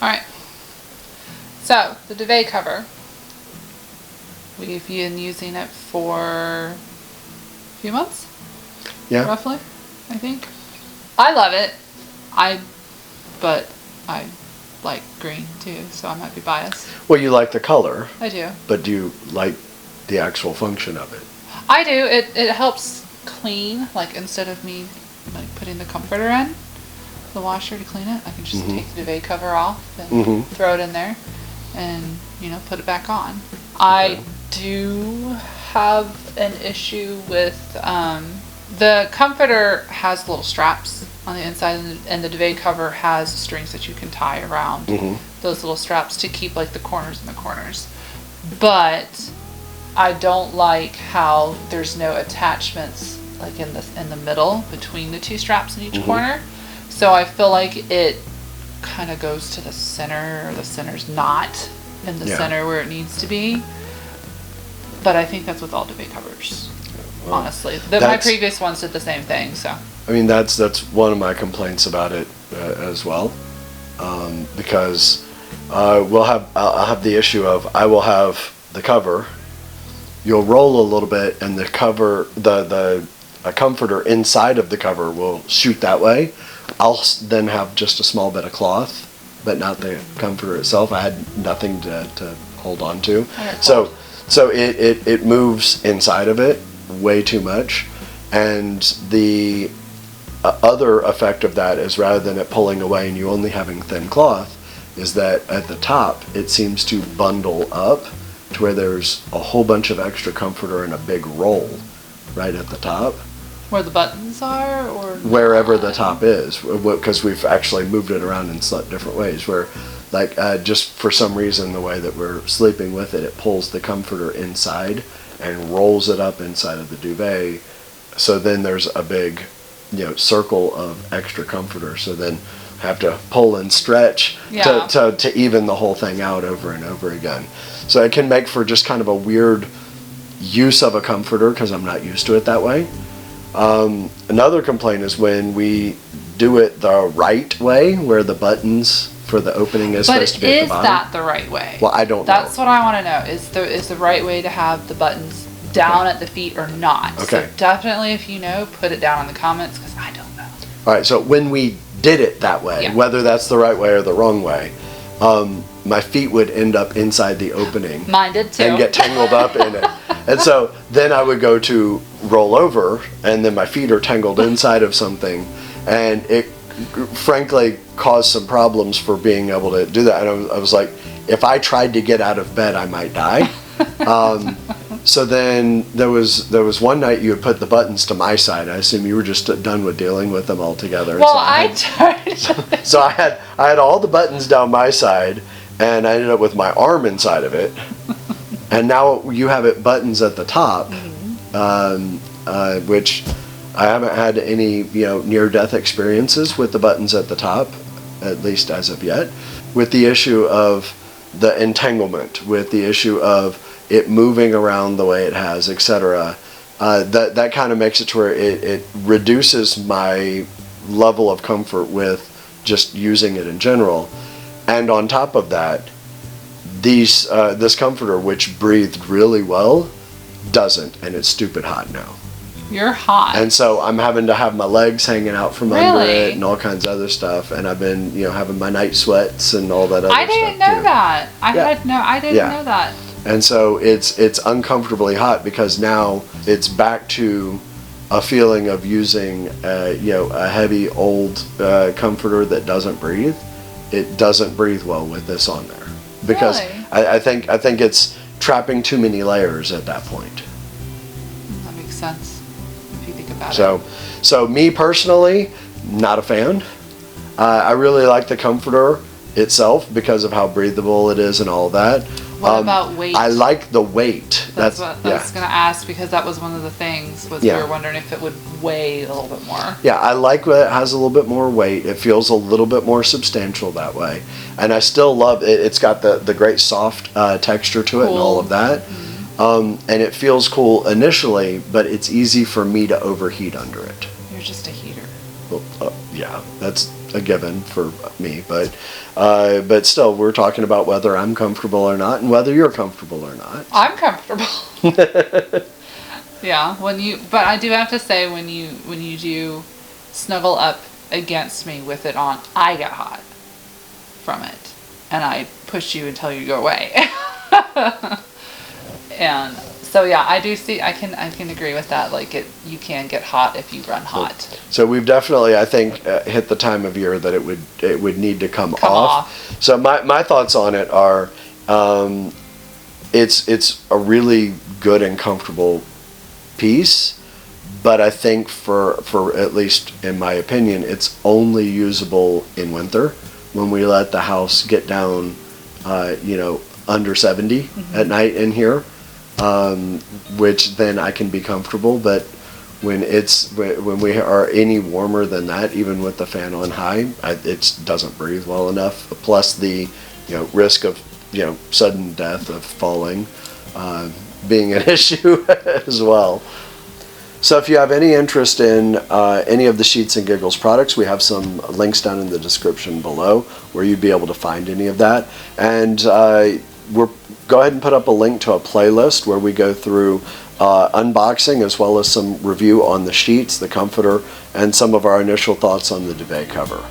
Alright. So, the duvet cover. We've been using it for a few months? Yeah. Roughly, I think. I love it. But I like green too, so I might be biased. Well, you like the color. I do. But do you like the actual function of it? I do. It helps clean, like instead of me like putting the comforter in the washer to clean it, I can just take the duvet cover off and throw it in there and, put it back on. Okay. I do have an issue with the comforter has little straps on the inside, and the duvet cover has strings that you can tie around those little straps to keep like the corners in the corners. But I don't like how there's no attachments like in the middle between the two straps in each corner. So I feel like it kind of goes to the center, or the center's not in the center where it needs to be. But I think that's with all duvet covers. Well, honestly, my previous ones did the same thing. So I mean, that's one of my complaints about it as well, because I'll have the issue of I will have the cover, you'll roll a little bit, and the cover, a comforter inside of the cover will shoot that way. I'll then have just a small bit of cloth, but not the comforter itself. I had nothing to hold on to, so it moves inside of it way too much, and the other effect of that is, rather than it pulling away and you only having thin cloth, is that at the top it seems to bundle up to where there's a whole bunch of extra comforter in a big roll right at the top. Where the buttons are, or wherever the top is, because we've actually moved it around in different ways. Where, like, just for some reason, the way that we're sleeping with it, it pulls the comforter inside and rolls it up inside of the duvet. So then there's a big, circle of extra comforter. So then have to pull and stretch to even the whole thing out over and over again. So it can make for just kind of a weird use of a comforter because I'm not used to it that way. Another complaint is when we do it the right way, where the buttons for the opening is supposed to be at the bottom. But is that the right way? Well, I don't know. That's what I want to know. Is the right way to have the buttons down at the feet or not? Okay. So definitely, if you know, put it down in the comments, because I don't know. All right. So when we did it that way, whether that's the right way or the wrong way, my feet would end up inside the opening. Mine did too. And get tangled up in it. And so then I would go to roll over, and then my feet are tangled inside of something, and it frankly caused some problems for being able to do that. And I was like, if I tried to get out of bed, I might die. So then there was one night you had put the buttons to my side. I assume you were just done with dealing with them altogether. Well, so I had all the buttons down my side, and I ended up with my arm inside of it. And now you have it buttons at the top, which I haven't had any near-death experiences with the buttons at the top, at least as of yet. With the issue of the entanglement, with the issue of it moving around the way it has, etc., that kind of makes it to where it reduces my level of comfort with just using it in general. And on top of that, this comforter, which breathed really well, doesn't, and it's stupid hot now. You're hot. And so I'm having to have my legs hanging out from under it and all kinds of other stuff, and I've been having my night sweats and all that other stuff. I didn't know that. I didn't know that. And so it's uncomfortably hot because now it's back to a feeling of using a heavy old comforter that doesn't breathe. It doesn't breathe well with this on there because really? I think it's trapping too many layers at that point. That makes sense if you think about it. So me personally, not a fan. I really like the comforter itself because of how breathable it is and all that. What about weight? I like the weight. That's what I was going to ask, because that was one of the things, we were wondering if it would weigh a little bit more. Yeah, I like that it has a little bit more weight. It feels a little bit more substantial that way. And I still love it. It's got the great soft texture to it and all of that. Mm-hmm. And it feels cool initially, but it's easy for me to overheat under it. You're just a heater. Well, yeah, a given for me, but still, we're talking about whether I'm comfortable or not, and whether you're comfortable or not. I'm comfortable. Yeah, but I do have to say, when you do snuggle up against me with it on, I get hot from it, and I push you until you go away. And so yeah, I can agree with that. Like, you can get hot if you run hot. So we've definitely, I think, hit the time of year that it would need to come off. So my thoughts on it are, it's a really good and comfortable piece, but I think for at least in my opinion, it's only usable in winter when we let the house get down, under 70 at night in here, which then I can be comfortable. But when we are any warmer than that, even with the fan on high, it doesn't breathe well enough. Plus the risk of sudden death of falling being an issue as well. So if you have any interest in any of the Sheets and Giggles products, we have some links down in the description below where you'd be able to find any of that. And go ahead and put up a link to a playlist where we go through unboxing as well as some review on the sheets, the comforter, and some of our initial thoughts on the duvet cover.